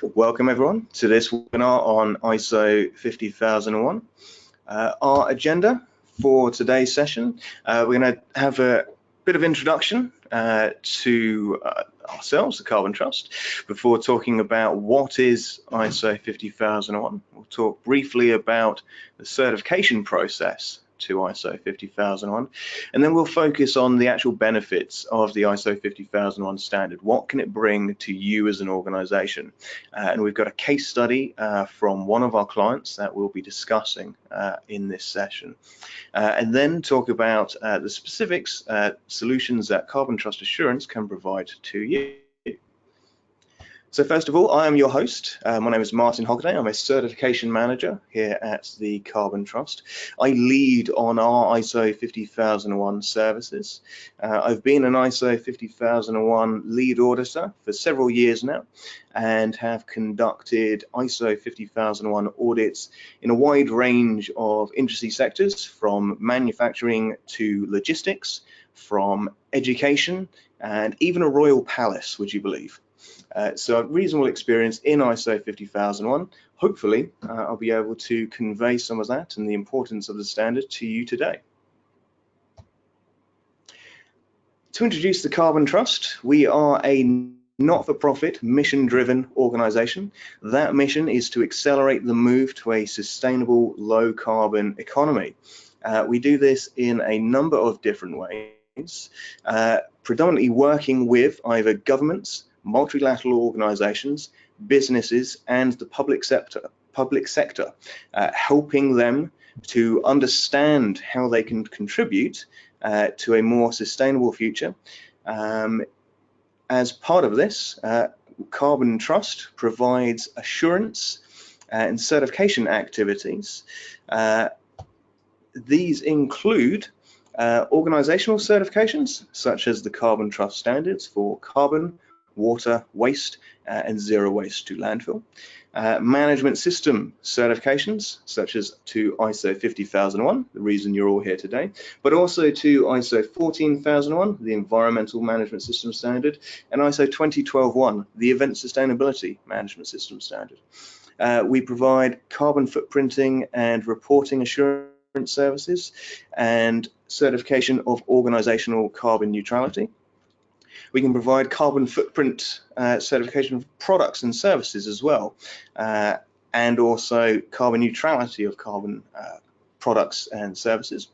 Welcome everyone to this webinar on ISO 50001. Our agenda for today's session, we're going to have a bit of introduction to ourselves, the Carbon Trust, before talking about what is ISO 50001. We'll talk briefly about the certification process to ISO 50001, and then we'll focus on the actual benefits of the ISO 50001 standard. What can it bring to you as an organization? And we've got a case study from one of our clients that we'll be discussing in this session. And then talk about the specifics, solutions that Carbon Trust Assurance can provide to you. So first of all, I am your host. My name is Martin Hogday. I'm a certification manager here at the Carbon Trust. I lead on our ISO 50001 services. I've been an ISO 50001 lead auditor for several years now and have conducted ISO 50001 audits in a wide range of industry sectors, from manufacturing to logistics, from education, and even a royal palace, would you believe? So a reasonable experience in ISO 50001. Hopefully, I'll be able to convey some of that and the importance of the standard to you today. To introduce the Carbon Trust, we are a not-for-profit, mission-driven organization. That mission is to accelerate the move to a sustainable, low-carbon economy. We do this in a number of different ways, predominantly working with either governments, multilateral organizations, businesses, and the public sector, helping them to understand how they can contribute to a more sustainable future. As part of this, Carbon Trust provides assurance and certification activities. These include organizational certifications, such as the Carbon Trust standards for carbon, water, waste, and zero waste to landfill. Management system certifications, such as to ISO 50001, the reason you're all here today, but also to ISO 14001, the environmental management system standard, and ISO 20121, the event sustainability management system standard. We provide carbon footprinting and reporting assurance services and certification of organizational carbon neutrality. We can provide carbon footprint certification of products and services as well, and also carbon neutrality of carbon products and services.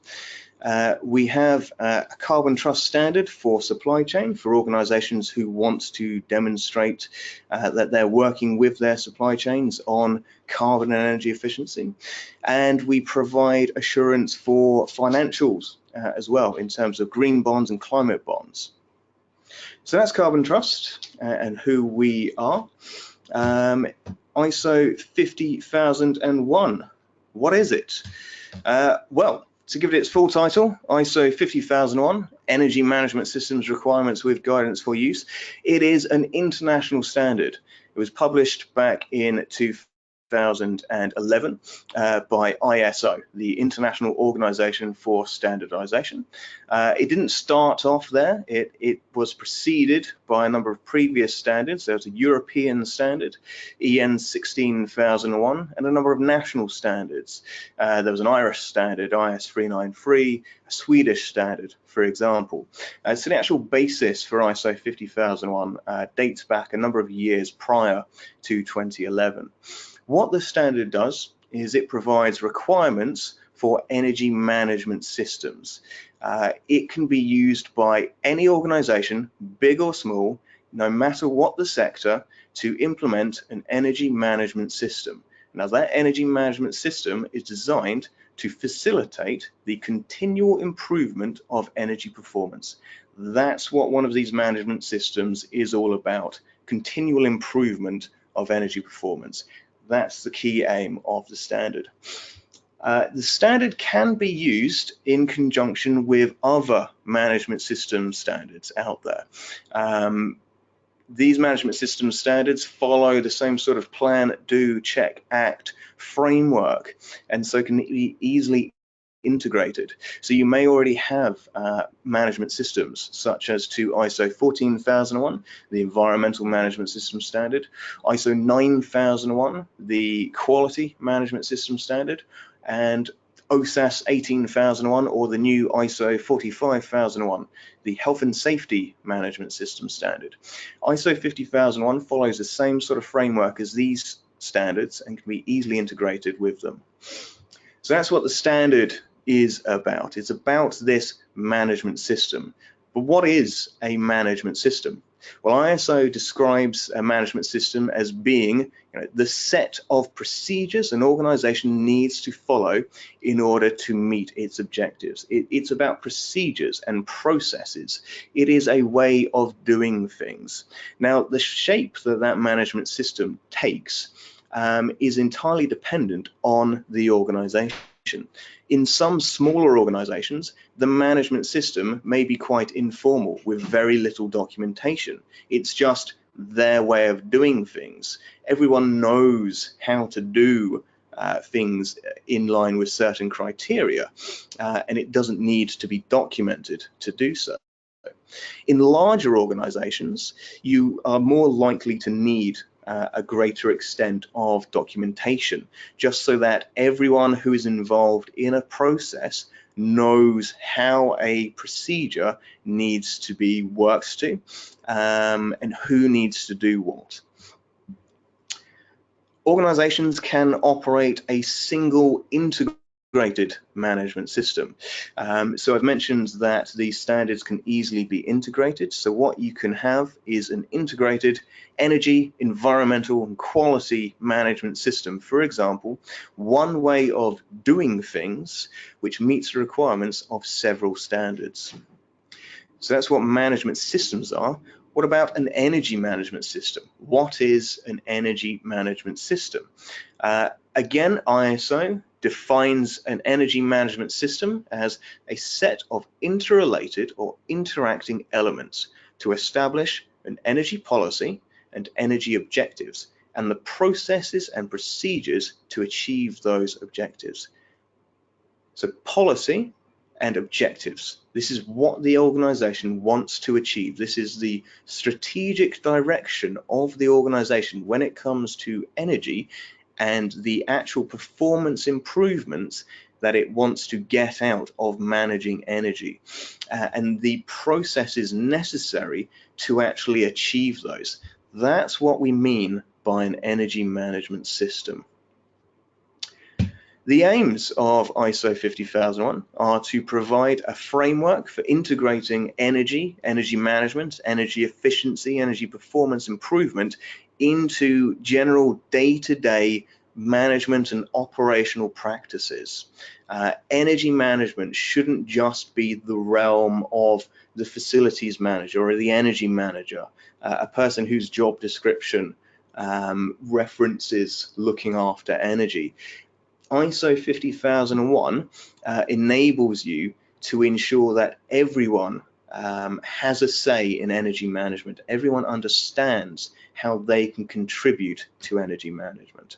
We have a Carbon Trust standard for supply chain for organizations who want to demonstrate that they're working with their supply chains on carbon and energy efficiency. And we provide assurance for financials as well, in terms of green bonds and climate bonds. So that's Carbon Trust and who we are. ISO 50001, what is it? Well, to give it its full title, ISO 50001, Energy Management Systems Requirements with Guidance for Use. It is an international standard. It was published back in 2011 by ISO, the International Organization for Standardization. It didn't start off there. It was preceded by a number of previous standards. There was a European standard, EN 16001, and a number of national standards. There was an Irish standard, IS 393, a Swedish standard, for example. So the actual basis for ISO 50001 dates back a number of years prior to 2011. What the standard does is it provides requirements for energy management systems. It can be used by any organization, big or small, no matter what the sector, to implement an energy management system. Now, that energy management system is designed to facilitate the continual improvement of energy performance. That's what one of these management systems is all about, continual improvement of energy performance. That's the key aim of the standard. The standard can be used in conjunction with other management system standards out there. These management system standards follow the same sort of plan, do, check, act framework, and so can be easily integrated. So you may already have management systems such as to ISO 14001, the Environmental Management System Standard, ISO 9001, the Quality Management System Standard, and OSAS 18001, or the new ISO 45001, the Health and Safety Management System Standard. ISO 50001 follows the same sort of framework as these standards and can be easily integrated with them. So that's what the standard is about. It's about this management system. But what is a management system? Well, ISO describes a management system as being the set of procedures an organization needs to follow in order to meet its objectives. It's about procedures and processes. It is a way of doing things. Now, the shape that that management system takes is entirely dependent on the organization. In some smaller organizations, the management system may be quite informal with very little documentation. It's just their way of doing things. Everyone knows how to do things in line with certain criteria, and it doesn't need to be documented to do so. In larger organizations, you are more likely to need a greater extent of documentation, just so that everyone who is involved in a process knows how a procedure needs to be worked to, and who needs to do what. Organizations can operate a single integrated management system. So I've mentioned that these standards can easily be integrated. So what you can have is an integrated energy, environmental, and quality management system. For example, one way of doing things which meets the requirements of several standards. So that's what management systems are. What about an energy management system? What is an energy management system? Again, ISO defines an energy management system as a set of interrelated or interacting elements to establish an energy policy and energy objectives, and the processes and procedures to achieve those objectives. So policy and objectives. This is what the organization wants to achieve. This is the strategic direction of the organization when it comes to energy and the actual performance improvements that it wants to get out of managing energy, and the processes necessary to actually achieve those. That's what we mean by an energy management system. The aims of ISO 50001 are to provide a framework for integrating energy management, energy efficiency, energy performance improvement into general day-to-day management and operational practices. Energy management shouldn't just be the realm of the facilities manager or the energy manager, a person whose job description references looking after energy. ISO 50001 enables you to ensure that everyone has a say in energy management. Everyone understands how they can contribute to energy management.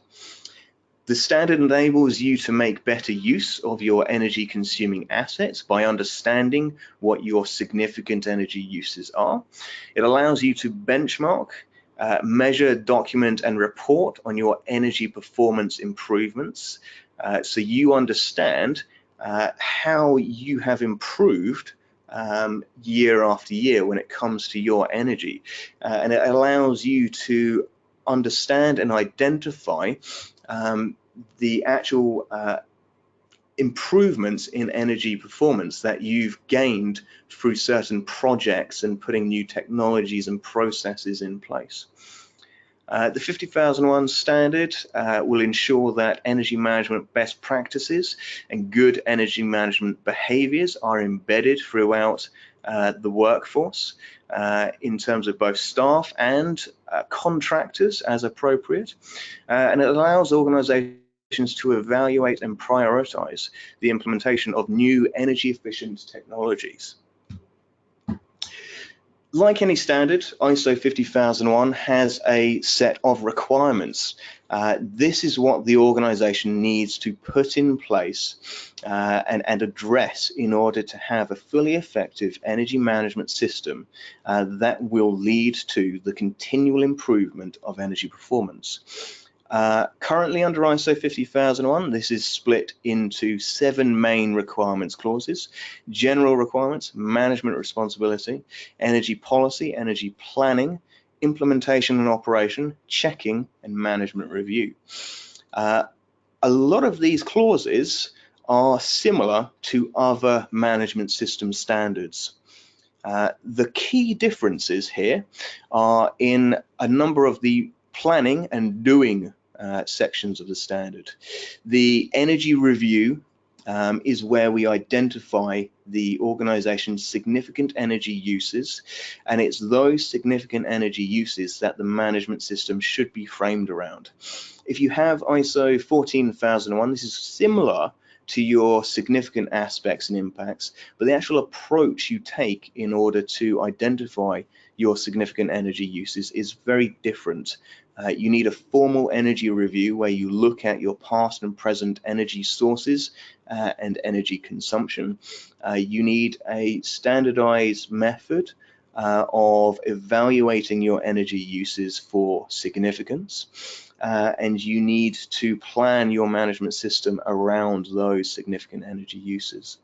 The standard enables you to make better use of your energy consuming assets by understanding what your significant energy uses are. It allows you to benchmark, measure, document, and report on your energy performance improvements, so you understand how you have improved year after year when it comes to your energy, and it allows you to understand and identify the actual improvements in energy performance that you've gained through certain projects and putting new technologies and processes in place. The 50001 standard will ensure that energy management best practices and good energy management behaviors are embedded throughout the workforce in terms of both staff and contractors as appropriate, and it allows organizations to evaluate and prioritize the implementation of new energy efficient technologies. Like any standard, ISO 50001 has a set of requirements. This is what the organization needs to put in place and address in order to have a fully effective energy management system that will lead to the continual improvement of energy performance. Currently under ISO 50001, this is split into 7 main requirements clauses: general requirements, management responsibility, energy policy, energy planning, implementation and operation, checking, and management review. A lot of these clauses are similar to other management system standards. The key differences here are in a number of the planning and doing sections of the standard. The energy review is where we identify the organization's significant energy uses, and it's those significant energy uses that the management system should be framed around. If you have ISO 14001, this is similar to your significant aspects and impacts, but the actual approach you take in order to identify your significant energy uses is very different. You need a formal energy review where you look at your past and present energy sources and energy consumption. You need a standardized method of evaluating your energy uses for significance. And you need to plan your management system around those significant energy uses.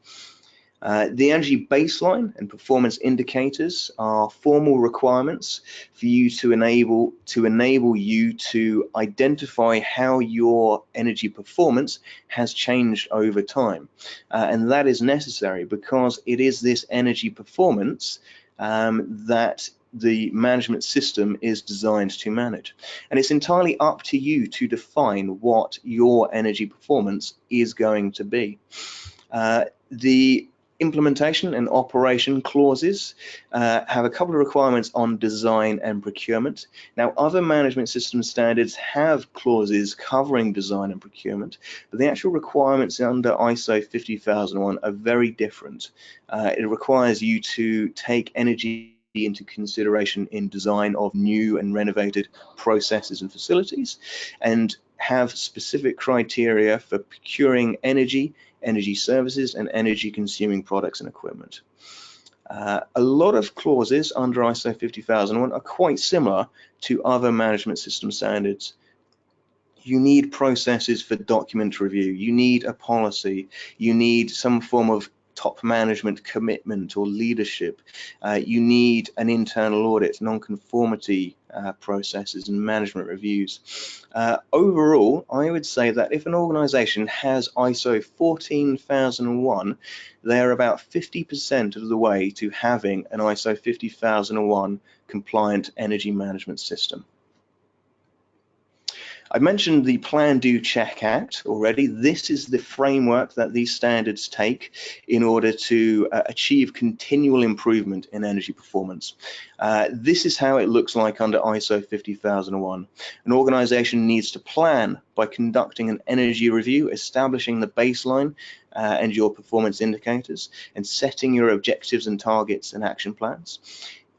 The energy baseline and performance indicators are formal requirements for you to enable you to identify how your energy performance has changed over time. And that is necessary because it is this energy performance that the management system is designed to manage. And it's entirely up to you to define what your energy performance is going to be. The implementation and operation clauses have a couple of requirements on design and procurement. Now, other management system standards have clauses covering design and procurement, but the actual requirements under ISO 50001 are very different. It requires you to take energy into consideration in design of new and renovated processes and facilities, and have specific criteria for procuring energy services, and energy consuming products and equipment. A lot of clauses under ISO 50001 are quite similar to other management system standards. You need processes for document review, you need a policy, you need some form of top management commitment or leadership, you need an internal audit, non-conformity processes and management reviews. Overall, I would say that if an organization has ISO 14001, they're about 50% of the way to having an ISO 50001 compliant energy management system. I mentioned the Plan, Do, Check Act already. This is the framework that these standards take in order to achieve continual improvement in energy performance. This is how it looks like under ISO 50001. An organization needs to plan by conducting an energy review, establishing the baseline and your performance indicators, and setting your objectives and targets and action plans.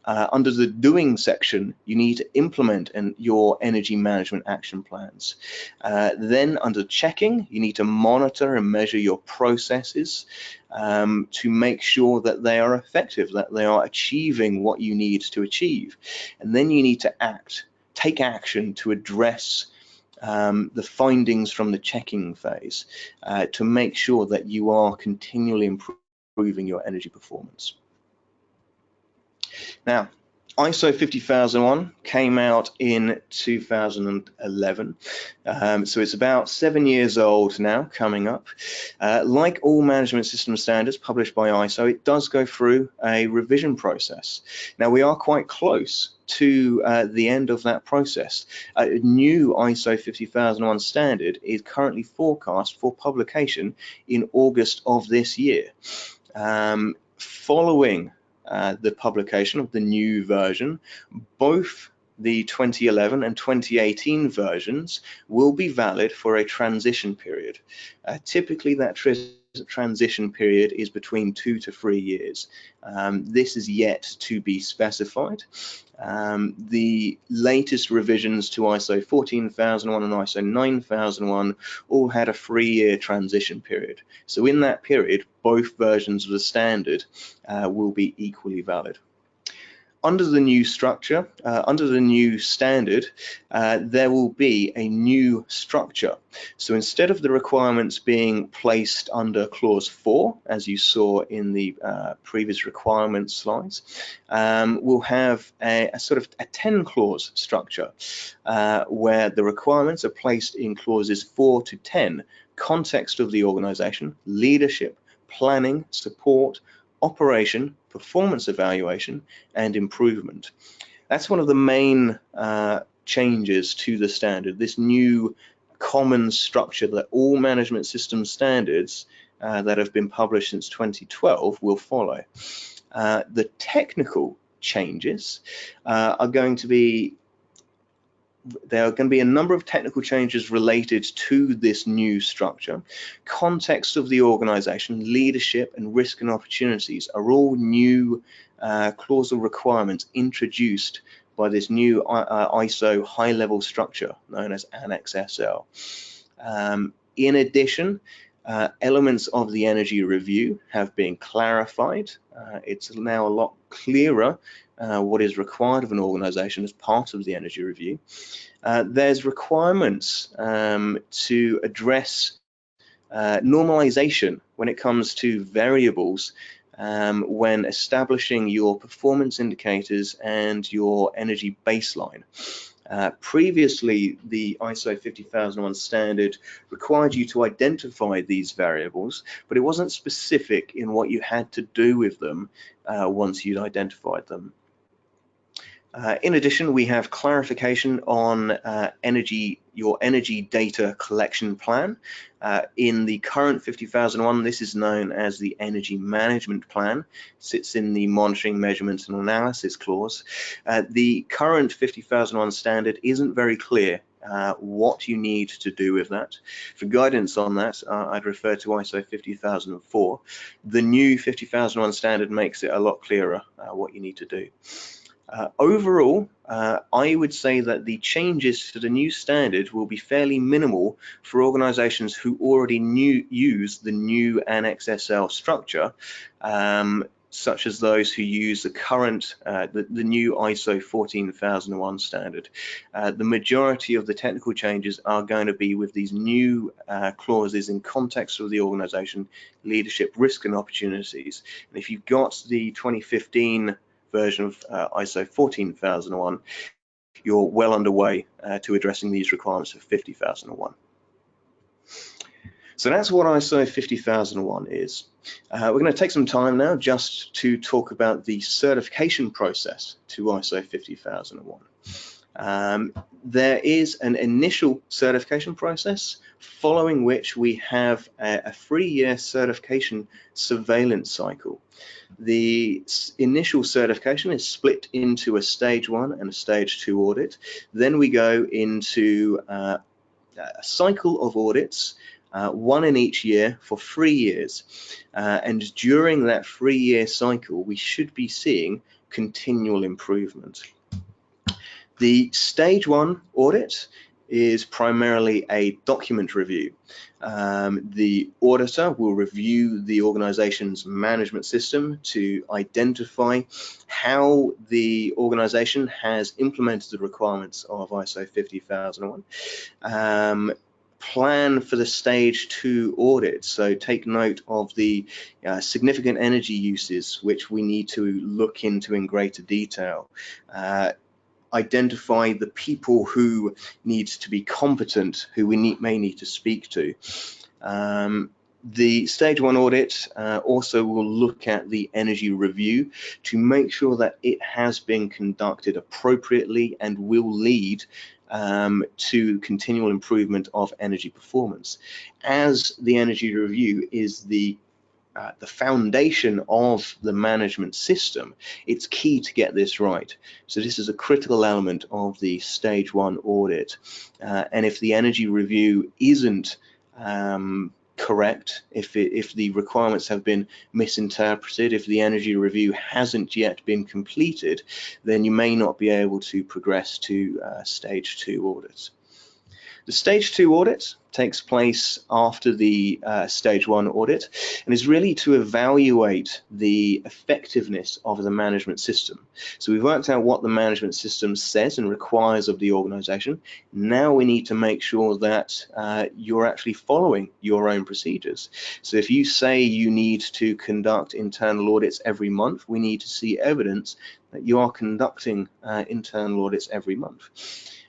Under the doing section, you need to implement your energy management action plans. Then under checking, you need to monitor and measure your processes to make sure that they are effective, that they are achieving what you need to achieve. And then you need to take action to address the findings from the checking phase to make sure that you are continually improving your energy performance. Now, ISO 50001 came out in 2011, so it's about 7 years old now, coming up. Like all management system standards published by ISO, it does go through a revision process. Now, we are quite close to the end of that process. A new ISO 50001 standard is currently forecast for publication in August of this year. Following the publication of the new version, both the 2011 and 2018 versions will be valid for a transition period. Typically, that transition period is between 2 to 3 years. This is yet to be specified. The latest revisions to ISO 14001 and ISO 9001 all had a 3-year transition period. So in that period, both versions of the standard will be equally valid. Under the new structure, under the new standard, there will be a new structure. So instead of the requirements being placed under clause 4, as you saw in the previous requirements slides, we'll have a sort of a 10 clause structure where the requirements are placed in clauses 4 to 10, context of the organization, leadership, planning, support, operation, performance evaluation, and improvement. That's one of the main changes to the standard, this new common structure that all management system standards that have been published since 2012 will follow. The technical changes are going to be there are going to be a number of technical changes related to this new structure. Context of the organization, leadership, and risk and opportunities are all new clausal requirements introduced by this new ISO high-level structure known as Annex SL. In addition, elements of the energy review have been clarified. It's now a lot clearer what is required of an organization as part of the energy review. There's requirements to address normalization when it comes to variables when establishing your performance indicators and your energy baseline. Previously, the ISO 50001 standard required you to identify these variables, but it wasn't specific in what you had to do with them once you'd identified them. In addition, we have clarification on your energy data collection plan. In the current 50001, this is known as the energy management plan, sits in the monitoring, measurements and analysis clause. The current 50001 standard isn't very clear what you need to do with that. For guidance on that, I'd refer to ISO 50004. The new 50001 standard makes it a lot clearer what you need to do. Overall, I would say that the changes to the new standard will be fairly minimal for organizations who already use the new Annex SL structure, such as those who use the current, the new ISO 14001 standard. The majority of the technical changes are going to be with these new clauses in context of the organization, leadership, risk and opportunities. And if you've got the 2015 version of ISO 14001, you're well underway to addressing these requirements of 50001. So that's what ISO 50001 is. We're going to take some time now just to talk about the certification process to ISO 50001. There is an initial certification process, following which we have a 3-year certification surveillance cycle. The initial certification is split into a stage 1 and a stage 2 audit. Then we go into a cycle of audits, 1 in each year for 3 years. And during that 3-year cycle, we should be seeing continual improvement. The stage 1 audit is primarily a document review. The auditor will review the organization's management system to identify how the organization has implemented the requirements of ISO 50001. Plan for the stage 2 audit, so take note of the significant energy uses which we need to look into in greater detail. Identify the people who need to be competent, who we may need to speak to. The stage 1 audit also will look at the energy review to make sure that it has been conducted appropriately and will lead to continual improvement of energy performance. As the energy review is the foundation of the management system, it's key to get this right. So this is a critical element of the stage 1 audit. And if the energy review isn't correct, if the requirements have been misinterpreted, if the energy review hasn't yet been completed, then you may not be able to progress to stage 2 audit. The stage 2 audit takes place after the stage 1 audit and is really to evaluate the effectiveness of the management system. So we've worked out what the management system says and requires of the organization. Now we need to make sure that you're actually following your own procedures. So if you say you need to conduct internal audits every month, we need to see evidence that you are conducting internal audits every month.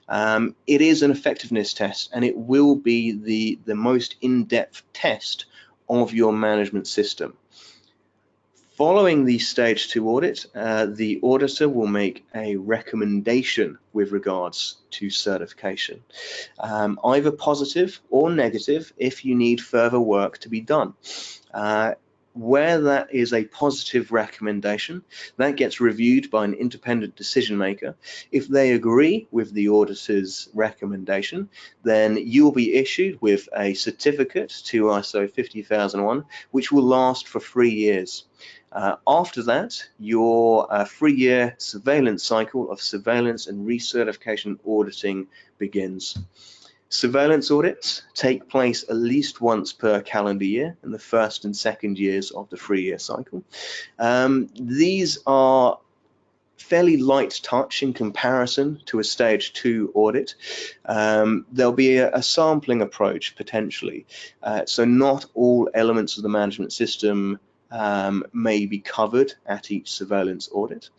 It is an effectiveness test, and it will be the most in-depth test of your management system. Following the stage 2 audit, the auditor will make a recommendation with regards to certification, either positive or negative if you need further work to be done. Where that is a positive recommendation, that gets reviewed by an independent decision maker. If they agree with the auditor's recommendation, then you'll be issued with a certificate to ISO 50001, which will last for 3 years. After that, your 3-year surveillance cycle of surveillance and recertification auditing begins. Surveillance audits take place at least once per calendar year in the first and second years of the 3-year cycle. These are fairly light touch in comparison to a stage 2 audit. There'll be a sampling approach potentially, so not all elements of the management system may be covered at each surveillance audit.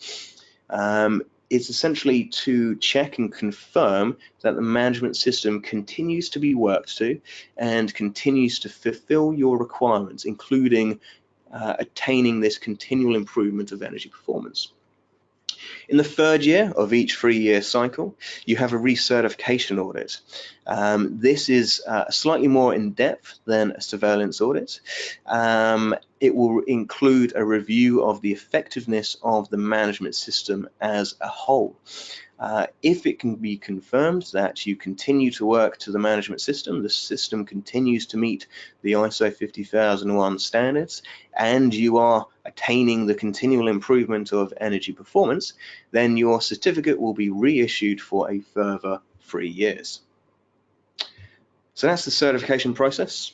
It's essentially to check and confirm that the management system continues to be worked to and continues to fulfill your requirements, including attaining this continual improvement of energy performance. In the 3rd year of each 3-year cycle, you have a recertification audit. This is slightly more in depth than a surveillance audit. It will include a review of the effectiveness of the management system as a whole. If it can be confirmed that you continue to work to the management system, the system continues to meet the ISO 50001 standards, and you are attaining the continual improvement of energy performance, then your certificate will be reissued for a further 3 years. So that's the certification process.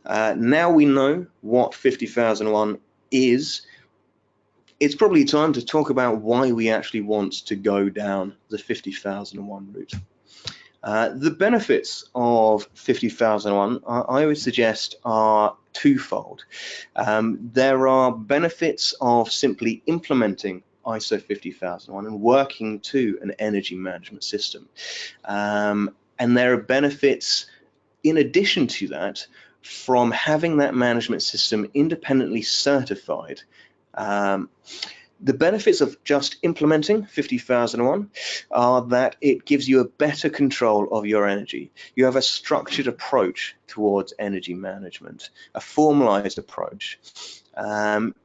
Now we know what 50001 is. It's probably time to talk about why we actually want to go down the 50001 route. The benefits of 50001, I would suggest, are twofold. There are benefits of simply implementing ISO 50001 and working to an energy management system. And there are benefits in addition to that from having that management system independently certified. The benefits of just implementing 50001 are that it gives you a better control of your energy. You have a structured approach towards energy management, a formalized approach.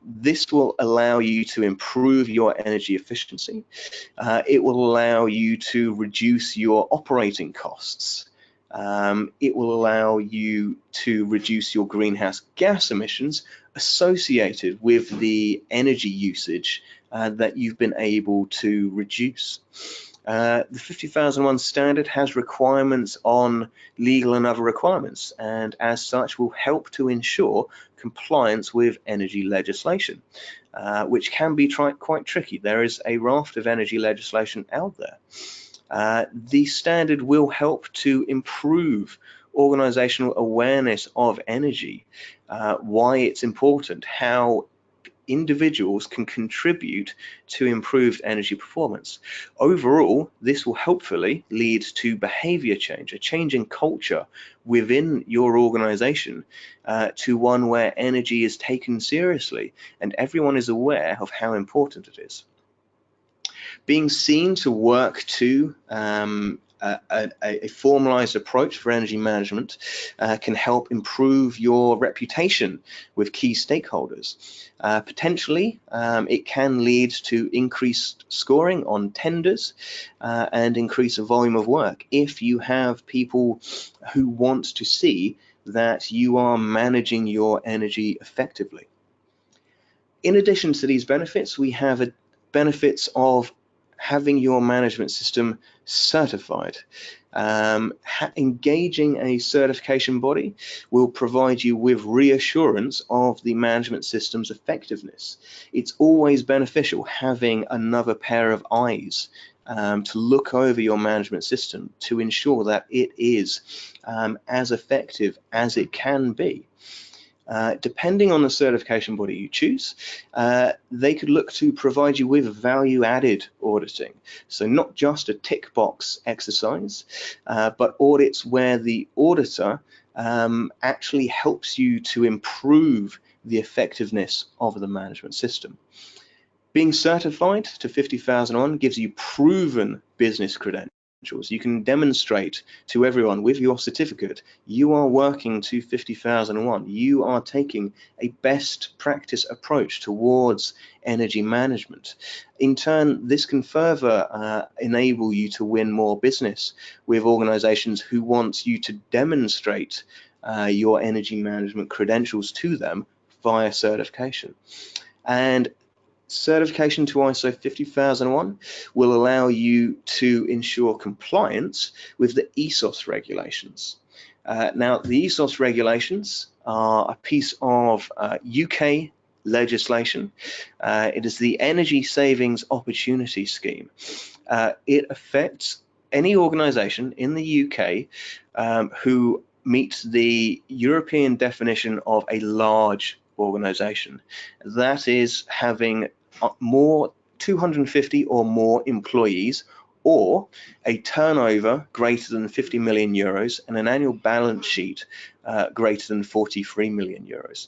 This will allow you to improve your energy efficiency. It will allow you to reduce your operating costs. It will allow you to reduce your greenhouse gas emissions associated with the energy usage that you've been able to reduce. The 50001 standard has requirements on legal and other requirements, and as such will help to ensure compliance with energy legislation, which can be quite tricky. There is a raft of energy legislation out there. The standard will help to improve organizational awareness of energy, why it's important, how individuals can contribute to improved energy performance. Overall, this will hopefully lead to behavior change, a change in culture within your organization to one where energy is taken seriously and everyone is aware of how important it is. Being seen to work to a formalized approach for energy management can help improve your reputation with key stakeholders. Potentially, it can lead to increased scoring on tenders and increase the volume of work if you have people who want to see that you are managing your energy effectively. In addition to these benefits, we have benefits of having your management system certified. Engaging a certification body will provide you with reassurance of the management system's effectiveness. It's always beneficial having another pair of eyes to look over your management system to ensure that it is as effective as it can be. Depending on the certification body you choose, they could look to provide you with value-added auditing. So not just a tick box exercise, but audits where the auditor actually helps you to improve the effectiveness of the management system. Being certified to 50001 gives you proven business credentials. You can demonstrate to everyone with your certificate you are working to 50001. You are taking a best practice approach towards energy management. In turn, this can further enable you to win more business with organizations who want you to demonstrate your energy management credentials to them via certification. And certification to ISO 50001 will allow you to ensure compliance with the ESOS regulations. Now, the ESOS regulations are a piece of UK legislation. It is the Energy Savings Opportunity Scheme. It affects any organisation in the UK who meets the European definition of a large organisation. That is having 250 or more employees, or a turnover greater than 50 million euros and an annual balance sheet greater than 43 million euros.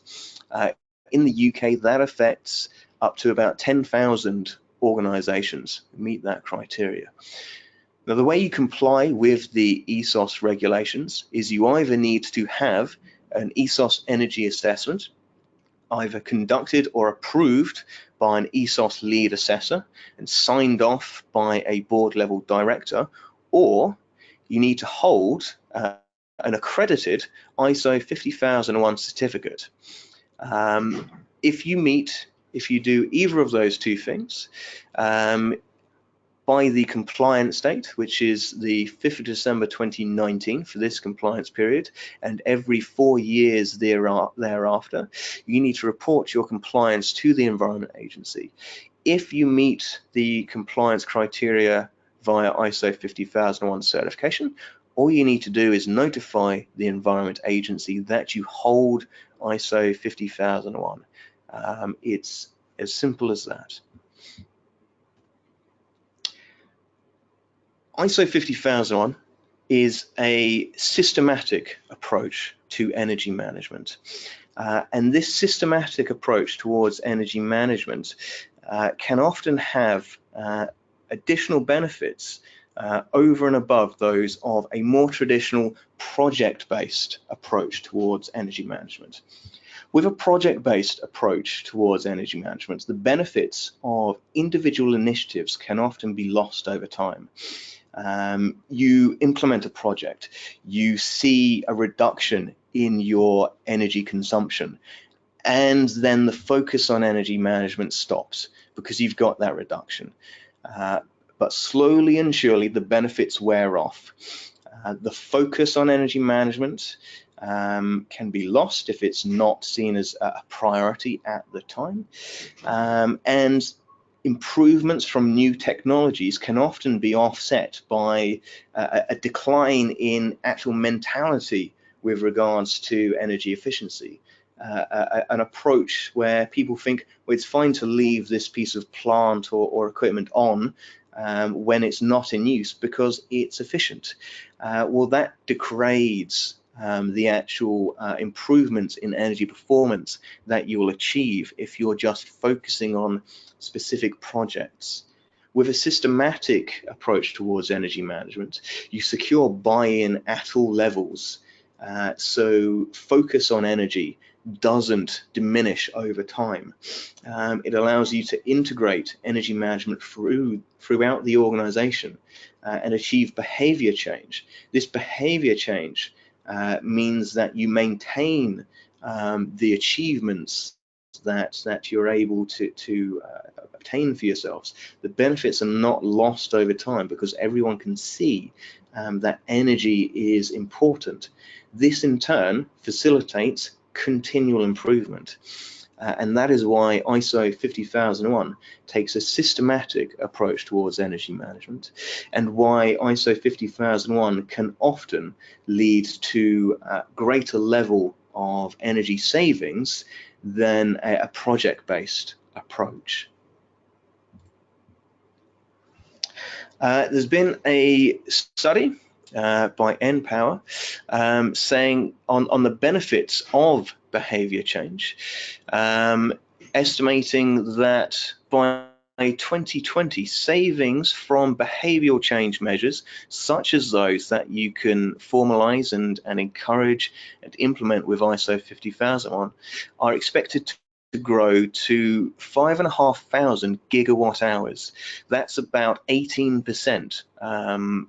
In the UK, that affects up to about 10,000 organizations who meet that criteria. Now, the way you comply with the ESOS regulations is you either need to have an ESOS energy assessment, either conducted or approved by an ESOS lead assessor and signed off by a board level director, or you need to hold an accredited ISO 50001 certificate. If you do either of those two things, by the compliance date, which is the 5th of December 2019 for this compliance period, and every 4 years thereafter, you need to report your compliance to the Environment Agency. If you meet the compliance criteria via ISO 50001 certification, all you need to do is notify the Environment Agency that you hold ISO 50001. It's as simple as that. ISO 50001 is a systematic approach to energy management. And this systematic approach towards energy management can often have additional benefits over and above those of a more traditional project-based approach towards energy management. With a project-based approach towards energy management, the benefits of individual initiatives can often be lost over time. You implement a project, you see a reduction in your energy consumption, and then the focus on energy management stops because you've got that reduction. But slowly and surely the benefits wear off. The focus on energy management can be lost if it's not seen as a priority at the time, and improvements from new technologies can often be offset by a decline in actual mentality with regards to energy efficiency. An approach where people think, well, it's fine to leave this piece of plant or equipment on when it's not in use because it's efficient. Well, that degrades the actual improvements in energy performance that you will achieve if you're just focusing on specific projects. With a systematic approach towards energy management, you secure buy-in at all levels. So focus on energy doesn't diminish over time. It allows you to integrate energy management throughout the organization and achieve behavior change. This behavior change means that you maintain the achievements that you're able to obtain for yourselves. The benefits are not lost over time because everyone can see that energy is important. This in turn facilitates continual improvement. And that is why ISO 50001 takes a systematic approach towards energy management, and why ISO 50001 can often lead to a greater level of energy savings than a project-based approach. There's been a study by NPower saying on the benefits of behavior change, estimating that by 2020, savings from behavioral change measures, such as those that you can formalize and encourage and implement with ISO 50001, are expected to grow to 5,500 gigawatt hours. That's about 18%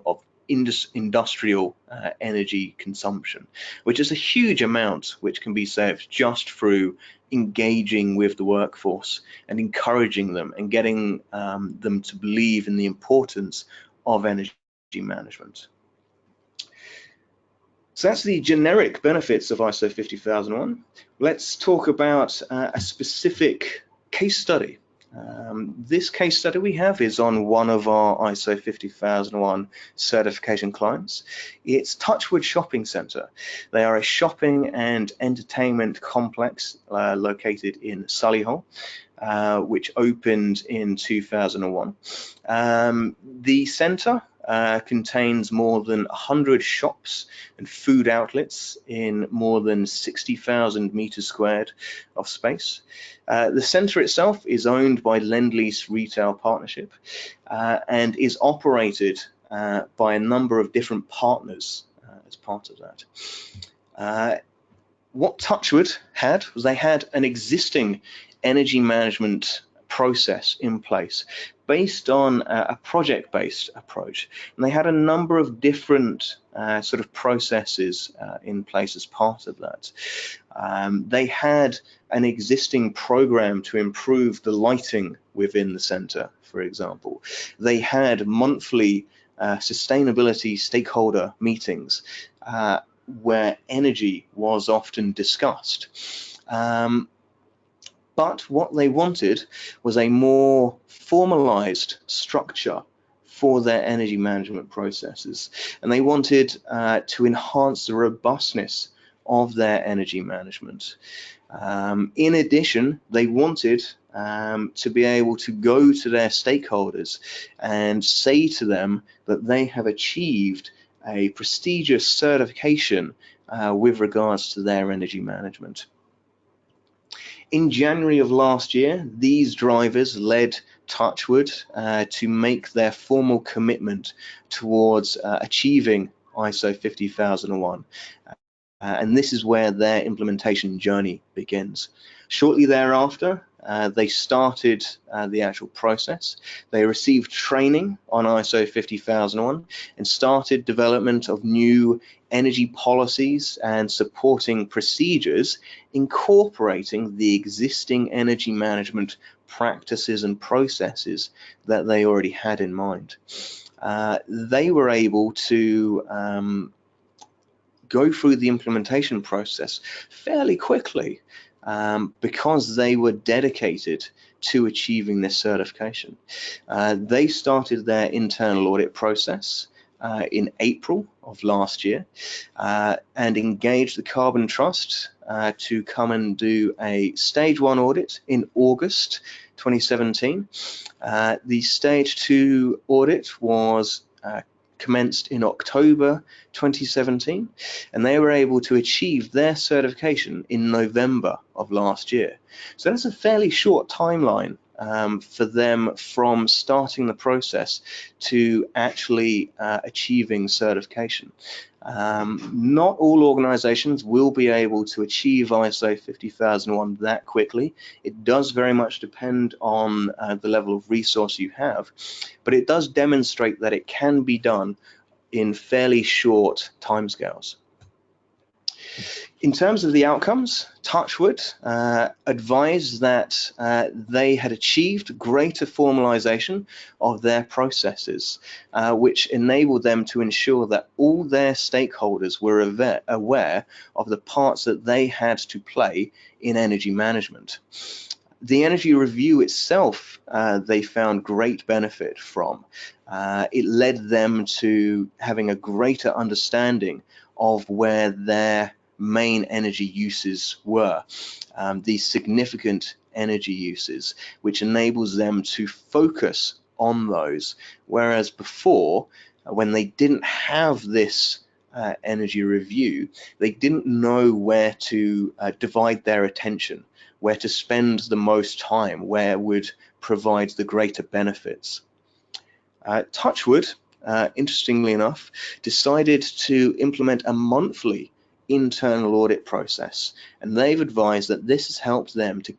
of industrial energy consumption, which is a huge amount which can be saved just through engaging with the workforce and encouraging them and getting them to believe in the importance of energy management. So that's the generic benefits of ISO 50001. Let's talk about a specific case study. This case study we have is on one of our ISO 50001 certification clients. It's Touchwood Shopping Centre. They are a shopping and entertainment complex located in Solihull, which opened in 2001. The centre contains more than 100 shops and food outlets in more than 60,000 meters squared of space. The centre itself is owned by Lend-Lease Retail Partnership and is operated by a number of different partners as part of that. What Touchwood had was they had an existing energy management process in place based on a project-based approach, and they had a number of different sort of processes in place as part of that. They had an existing program to improve the lighting within the centre, for example. They had monthly sustainability stakeholder meetings where energy was often discussed. But what they wanted was a more formalized structure for their energy management processes. And they wanted to enhance the robustness of their energy management. In addition, they wanted to be able to go to their stakeholders and say to them that they have achieved a prestigious certification with regards to their energy management. In January of last year, these drivers led Touchwood to make their formal commitment towards achieving ISO 50001. And this is where their implementation journey begins. Shortly thereafter, they started the actual process. They received training on ISO 50001 and started development of new energy policies and supporting procedures incorporating the existing energy management practices and processes that they already had in mind. They were able to go through the implementation process fairly quickly because they were dedicated to achieving this certification. They started their internal audit process in April of last year and engaged the Carbon Trust to come and do a stage 1 audit in August 2017. The stage 2 audit was commenced in October 2017, and they were able to achieve their certification in November of last year. So that's a fairly short timeline for them from starting the process to actually achieving certification. Not all organizations will be able to achieve ISO 50001 that quickly. It does very much depend on the level of resource you have, but it does demonstrate that it can be done in fairly short timescales. In terms of the outcomes, Touchwood advised that they had achieved greater formalization of their processes, which enabled them to ensure that all their stakeholders were aware of the parts that they had to play in energy management. The energy review itself, they found great benefit from. It led them to having a greater understanding of where their main energy uses were, these significant energy uses, which enables them to focus on those. Whereas before, when they didn't have this energy review, they didn't know where to divide their attention, where to spend the most time, where would provide the greater benefits. Touchwood, interestingly enough, decided to implement a monthly internal audit process, and they've advised that this has helped them to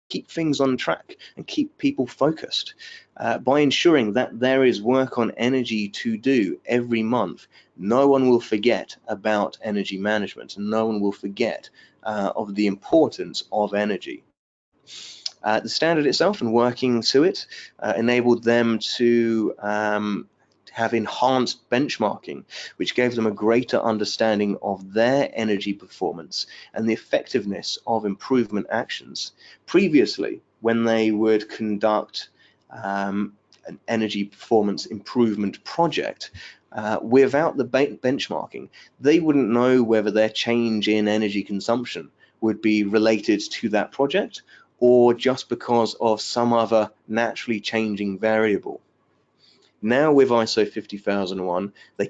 keep things on track and keep people focused by ensuring that there is work on energy to do every month. No one will forget about energy management, and no one will forget of the importance of energy. The standard itself and working to it enabled them to have enhanced benchmarking, which gave them a greater understanding of their energy performance and the effectiveness of improvement actions. Previously, when they would conduct an energy performance improvement project, without the benchmarking, they wouldn't know whether their change in energy consumption would be related to that project or just because of some other naturally changing variable. Now with ISO 50001, they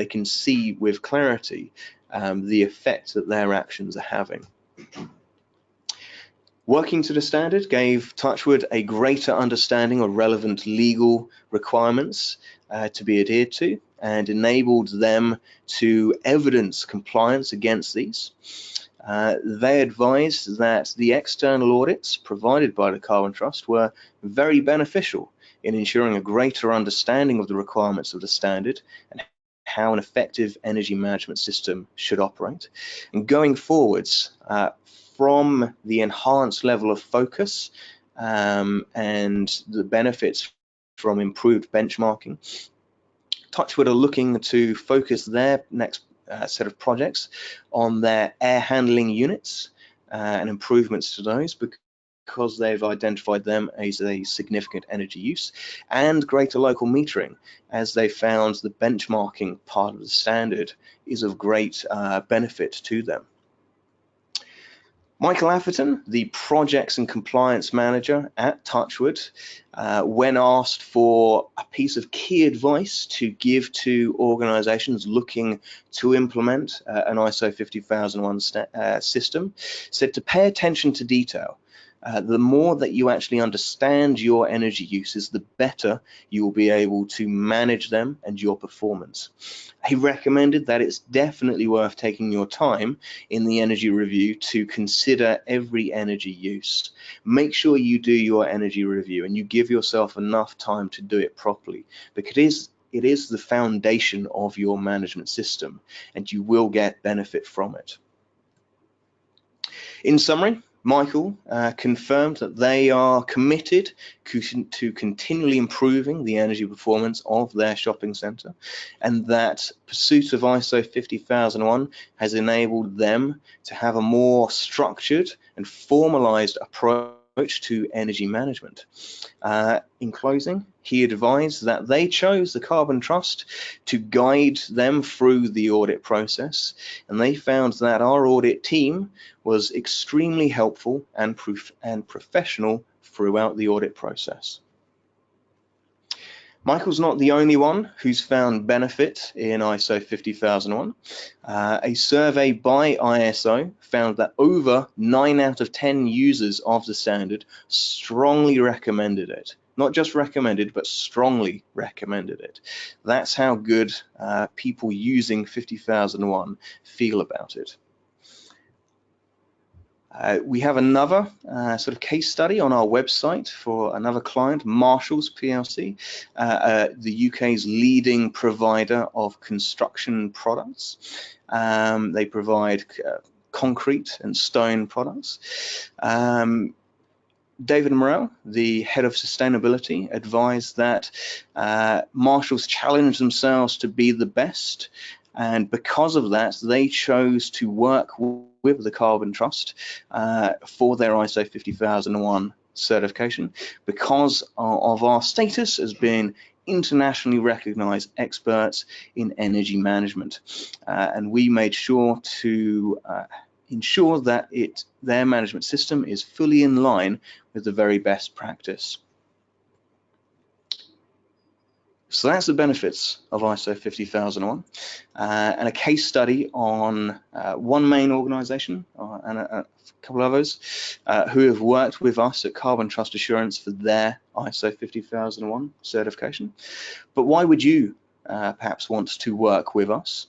can see with clarity the effect that their actions are having. Working to the standard gave Touchwood a greater understanding of relevant legal requirements to be adhered to, and enabled them to evidence compliance against these. They advised that the external audits provided by the Carbon Trust were very beneficial in ensuring a greater understanding of the requirements of the standard and how an effective energy management system should operate. And going forwards, from the enhanced level of focus and the benefits from improved benchmarking, Touchwood are looking to focus their next set of projects on their air handling units and improvements to those, because they've identified them as a significant energy use, and greater local metering, as they found the benchmarking part of the standard is of great benefit to them. Michael Atherton, the Projects and Compliance Manager at Touchwood, when asked for a piece of key advice to give to organizations looking to implement an ISO 50001 system, said to pay attention to detail. The more that you actually understand your energy uses, the better you will be able to manage them and your performance. He recommended that it's definitely worth taking your time in the energy review to consider every energy use. Make sure you do your energy review and you give yourself enough time to do it properly, because it is the foundation of your management system and you will get benefit from it. In summary, Michael confirmed that they are committed to continually improving the energy performance of their shopping centre, and that pursuit of ISO 50001 has enabled them to have a more structured and formalised approach to energy management. In closing, he advised that they chose the Carbon Trust to guide them through the audit process, and they found that our audit team was extremely helpful and professional throughout the audit process. Michael's not the only one who's found benefit in ISO 50001. A survey by ISO found that over 9 out of 10 users of the standard strongly recommended it. Not just recommended, but strongly recommended it. That's how good people using 50001 feel about it. We have another sort of case study on our website for another client, Marshalls PLC, the UK's leading provider of construction products. They provide concrete and stone products. David Morrell, the head of sustainability, advised that Marshalls challenged themselves to be the best, and because of that, they chose to work with the Carbon Trust for their ISO 50001 certification because of our status as being internationally recognized experts in energy management. And we made sure to ensure that their management system is fully in line with the very best practice. So that's the benefits of ISO 50001, and a case study on one main organization and a couple of others who have worked with us at Carbon Trust Assurance for their ISO 50001 certification. But why would you perhaps want to work with us?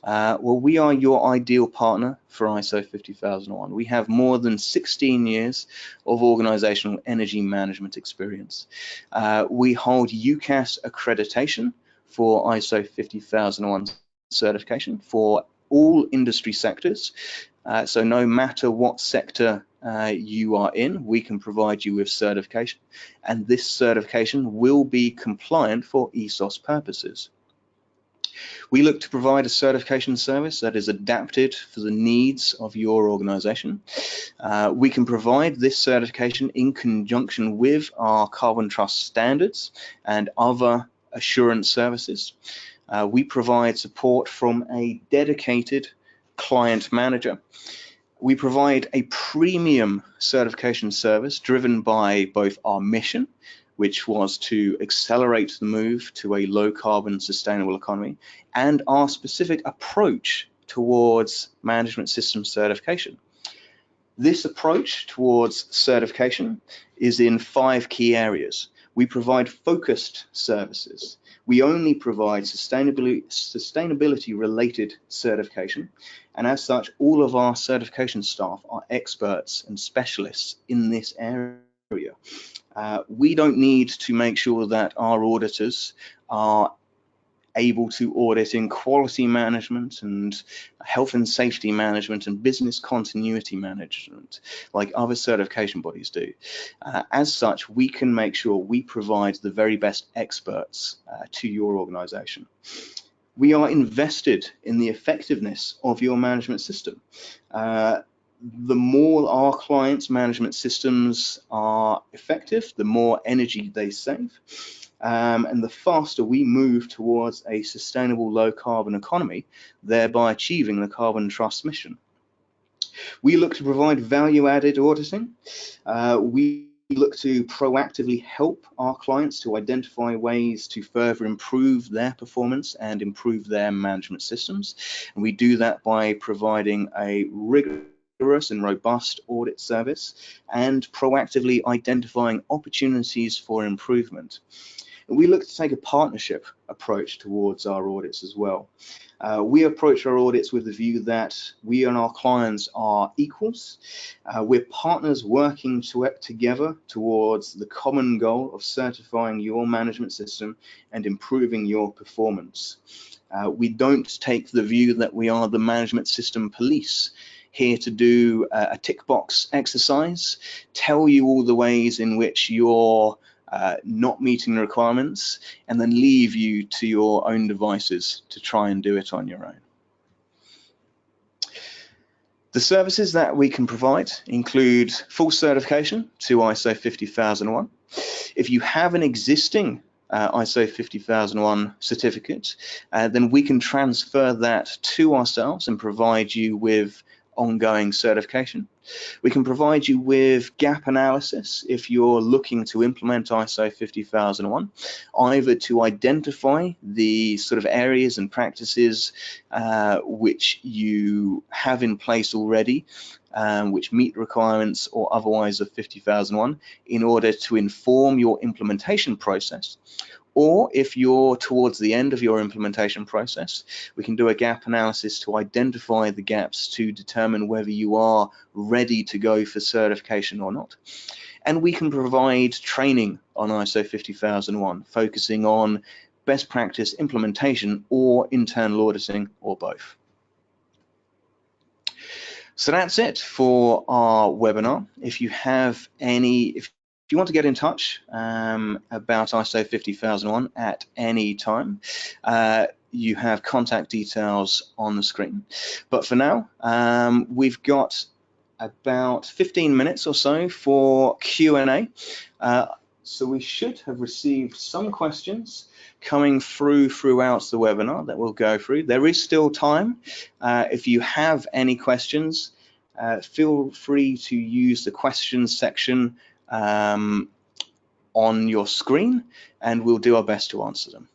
Well, we are your ideal partner for ISO 50001. We have more than 16 years of organizational energy management experience. We hold UCAS accreditation for ISO 50001 certification for all industry sectors. So no matter what sector you are in, we can provide you with certification, and this certification will be compliant for ESOS purposes. We look to provide a certification service that is adapted for the needs of your organization. We can provide this certification in conjunction with our Carbon Trust standards and other assurance services. We provide support from a dedicated client manager. We provide a premium certification service driven by both our mission, which was to accelerate the move to a low carbon sustainable economy, and our specific approach towards management system certification. This approach towards certification is in 5 key areas. We provide focused services. We only provide sustainability related certification, and as such, all of our certification staff are experts and specialists in this area. We don't need to make sure that our auditors are able to audit in quality management and health and safety management and business continuity management like other certification bodies do. As such, we can make sure we provide the very best experts to your organization. We are invested in the effectiveness of your management system. The more our clients' management systems are effective, the more energy they save, and the faster we move towards a sustainable low carbon economy, thereby achieving the Carbon Trust mission. We look to provide value-added auditing. We look to proactively help our clients to identify ways to further improve their performance and improve their management systems, and we do that by providing a rigorous and robust audit service and proactively identifying opportunities for improvement. And we look to take a partnership approach towards our audits as well. We approach our audits with the view that we and our clients are equals. We're partners working together towards the common goal of certifying your management system and improving your performance. We don't take the view that we are the management system police, here to do a tick box exercise, tell you all the ways in which you're not meeting the requirements, and then leave you to your own devices to try and do it on your own. The services that we can provide include full certification to ISO 50001. If you have an existing ISO 50001 certificate, then we can transfer that to ourselves and provide you with ongoing certification. We can provide you with gap analysis if you're looking to implement ISO 50001, either to identify the sort of areas and practices which you have in place already, which meet requirements or otherwise of 50001, in order to inform your implementation process, Or if you're towards the end of your implementation process, we can do a gap analysis to identify the gaps to determine whether you are ready to go for certification or not. And we can provide training on ISO 50001, focusing on best practice implementation or internal auditing or both. So that's it for our webinar. If you have if you want to get in touch about ISO 50001 at any time, you have contact details on the screen. But for now, we've got about 15 minutes or so for Q&A. So we should have received some questions coming throughout the webinar that we'll go through. There is still time. If you have any questions, feel free to use the questions section on your screen, and we'll do our best to answer them.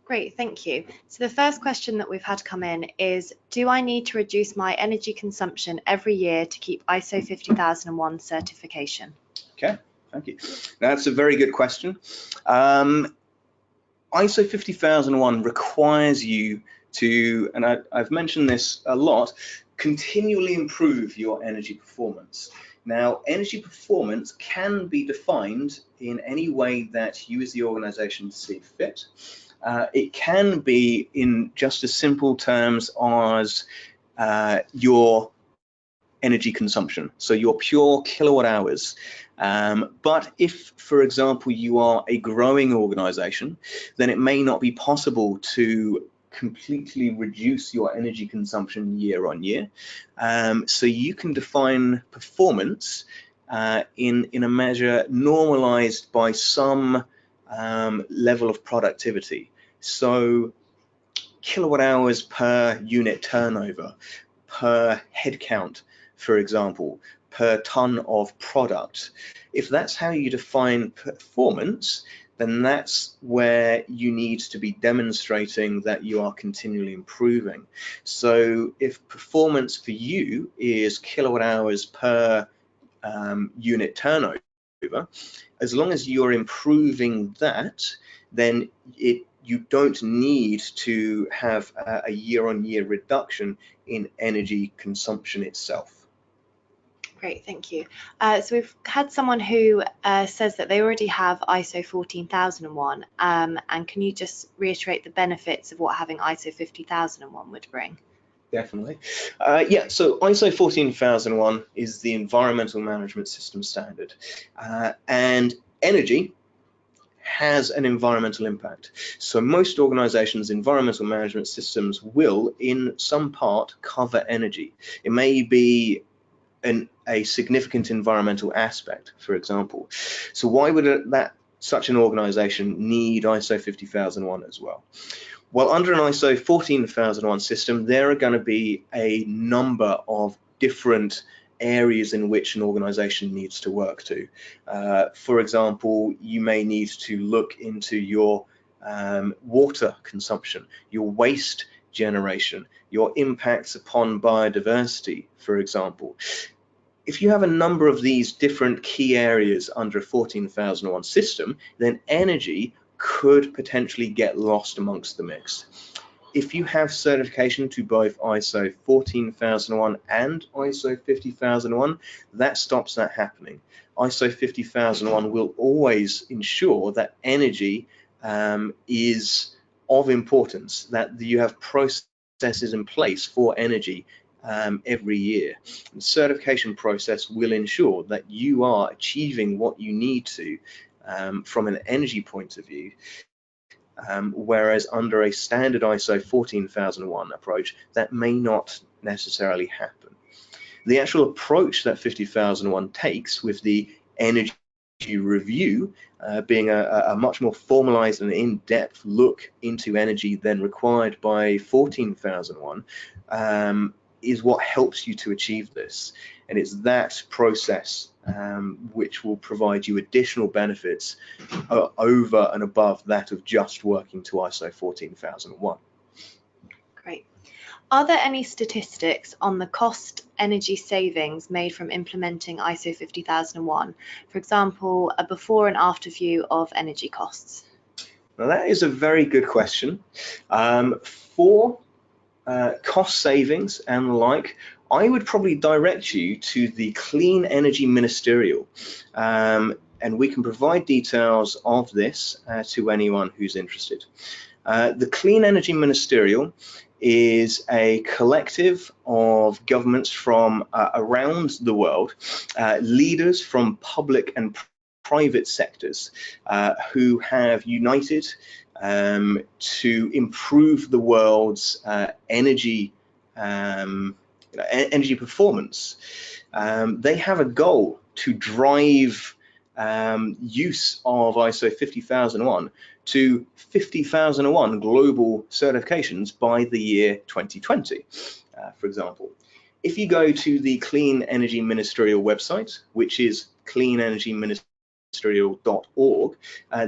Great, thank you. So the first question that we've had come in is, do I need to reduce my energy consumption every year to keep ISO 50001 certification? Okay, thank you. That's a very good question. ISO 50001 requires you to, and I've mentioned this a lot, continually improve your energy performance. Now, energy performance can be defined in any way that you as the organization see fit. It can be in just as simple terms as your energy consumption, so your pure kilowatt hours. But if, for example, you are a growing organization, then it may not be possible to completely reduce your energy consumption year on year. So you can define performance in a measure normalized by some level of productivity. So kilowatt hours per unit turnover, per head count, for example, per ton of product. If that's how you define performance, then that's where you need to be demonstrating that you are continually improving. So if performance for you is kilowatt hours per unit turnover, as long as you're improving that, then you don't need to have a year-on-year reduction in energy consumption itself. Great, thank you. So we've had someone who says that they already have ISO 14001, and can you just reiterate the benefits of what having ISO 50001 would bring? Definitely. Yeah, so ISO 14001 is the environmental management system standard, and energy has an environmental impact. So most organizations' environmental management systems will, in some part, cover energy. It may be a significant environmental aspect, for example. So why would such an organization need ISO 50001 as well? Well, under an ISO 14001 system, there are going to be a number of different areas in which an organization needs to work to. For example, you may need to look into your water consumption, your waste generation, your impacts upon biodiversity, for example. If you have a number of these different key areas under a 14001 system, then energy could potentially get lost amongst the mix. If you have certification to both ISO 14001 and ISO 50001, that stops that happening. ISO 50001 will always ensure that energy is of importance, that you have processes in place for energy every year. The certification process will ensure that you are achieving what you need to from an energy point of view, whereas under a standard ISO 14001 approach, that may not necessarily happen. The actual approach that 50001 takes with the energy review being a much more formalized and in-depth look into energy than required by 14001 is what helps you to achieve this. And it's that process which will provide you additional benefits over and above that of just working to ISO 14001. Great. Are there any statistics on the cost energy savings made from implementing ISO 50001? For example, a before and after view of energy costs? Now that is a very good question. For cost savings and the like, I would probably direct you to the Clean Energy Ministerial, and we can provide details of this to anyone who's interested. The Clean Energy Ministerial is a collective of governments from around the world, leaders from public and private sectors who have united to improve the world's energy energy performance. They have a goal to drive use of ISO 50001 to 50,001 global certifications by the year 2020, for example. If you go to the Clean Energy Ministerial website, which is cleanenergyministerial.org,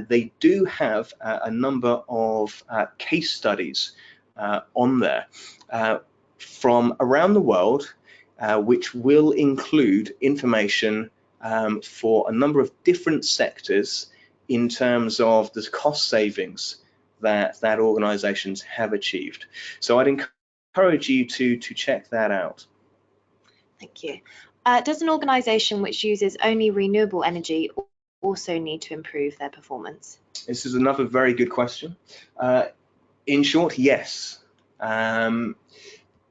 they do have a number of case studies on there from around the world, which will include information for a number of different sectors in terms of the cost savings that organizations have achieved. So I'd encourage you to check that out. Thank you. Does an organization which uses only renewable energy also need to improve their performance? This is another very good question. In short, yes. ISO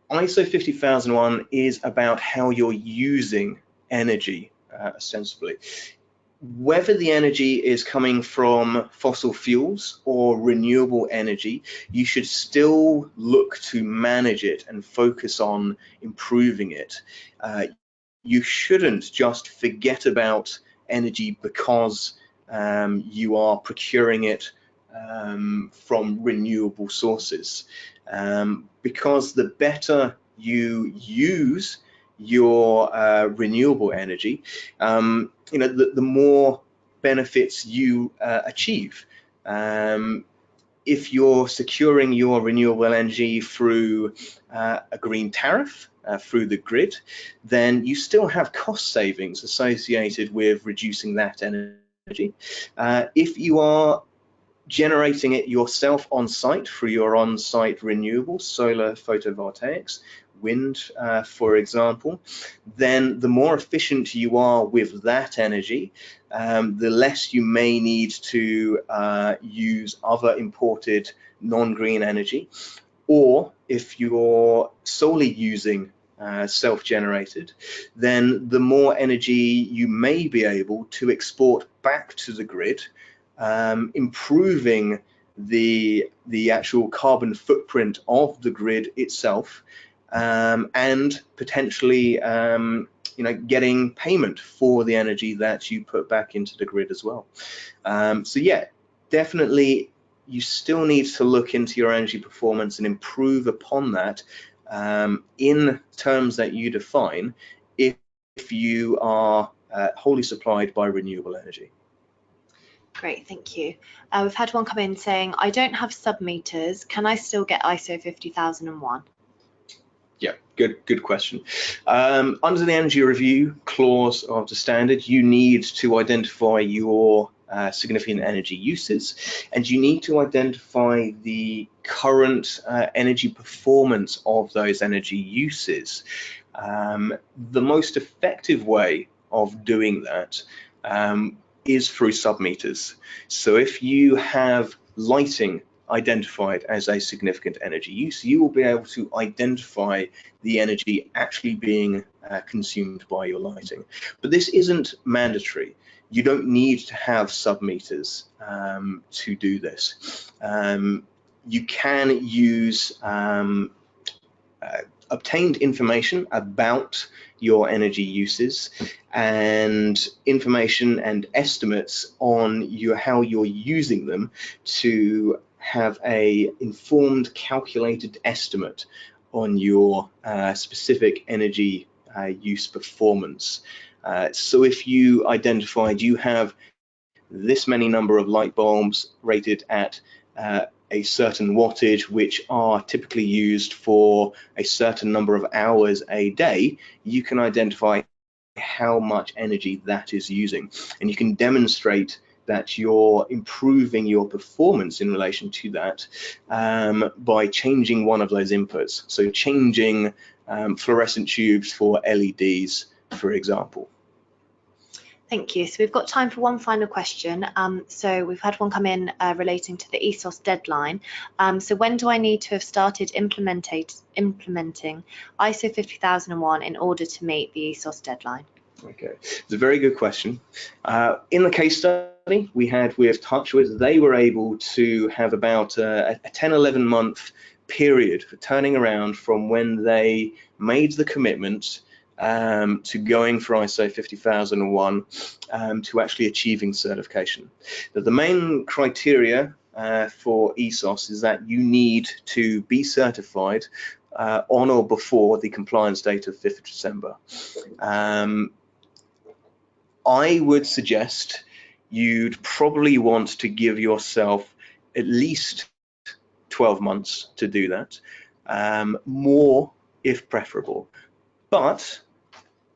50001 is about how you're using energy ostensibly. Whether the energy is coming from fossil fuels or renewable energy, you should still look to manage it and focus on improving it. You shouldn't just forget about energy because you are procuring it from renewable sources, because the better you use your renewable energy, the more benefits you achieve. If you're securing your renewable energy through a green tariff, through the grid, then you still have cost savings associated with reducing that energy. If you are generating it yourself on site through your on-site renewables, solar photovoltaics, wind, for example, then the more efficient you are with that energy, the less you may need to use other imported non-green energy. Or if you're solely using self-generated, then the more energy you may be able to export back to the grid, improving the actual carbon footprint of the grid itself, and potentially getting payment for the energy that you put back into the grid as well. So yeah, definitely you still need to look into your energy performance and improve upon that in terms that you define if you are wholly supplied by renewable energy. Great, thank you. We've had one come in saying, I don't have sub-meters. Can I still get ISO 50001? Yeah, good question. Under the energy review clause of the standard, you need to identify your significant energy uses, and you need to identify the current energy performance of those energy uses. The most effective way of doing that is through sub-meters. So if you have lighting identified as a significant energy use, you will be able to identify the energy actually being consumed by your lighting. But this isn't mandatory. You don't need to have sub-meters to do this. You can use obtained information about your energy uses and information and estimates on how you're using them to have a informed, calculated estimate on your specific energy use performance. So if you identified you have this many number of light bulbs rated at a certain wattage, which are typically used for a certain number of hours a day, you can identify how much energy that is using, and you can demonstrate that you're improving your performance in relation to that by changing one of those inputs. So changing fluorescent tubes for LEDs, for example. Thank you. So we've got time for one final question. So we've had one come in relating to the ESOS deadline. So when do I need to have started implementing ISO 50001 in order to meet the ESOS deadline? Okay, it's a very good question. In the case study we had with Touchwood, they were able to have about a 10-11 month period for turning around from when they made the commitment to going for ISO 50001 to actually achieving certification. The main criteria for ESOS is that you need to be certified on or before the compliance date of 5th of December. I would suggest you'd probably want to give yourself at least 12 months to do that, more if preferable. But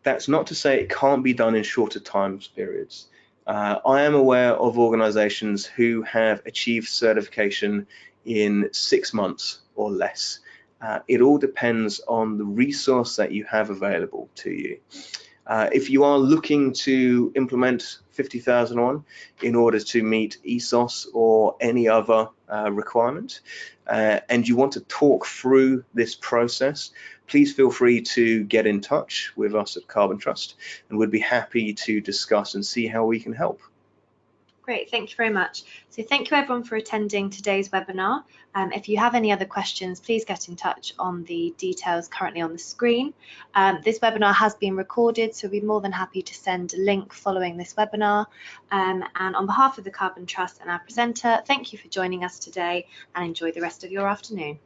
that's not to say it can't be done in shorter time periods. I am aware of organizations who have achieved certification in 6 months or less. It all depends on the resource that you have available to you. If you are looking to implement 50001 in order to meet ESOS or any other requirement, and you want to talk through this process, please feel free to get in touch with us at Carbon Trust, and we'd be happy to discuss and see how we can help. Great, thank you very much. So thank you everyone for attending today's webinar. If you have any other questions, please get in touch on the details currently on the screen. This webinar has been recorded, so we'll be more than happy to send a link following this webinar. And on behalf of the Carbon Trust and our presenter, thank you for joining us today and enjoy the rest of your afternoon.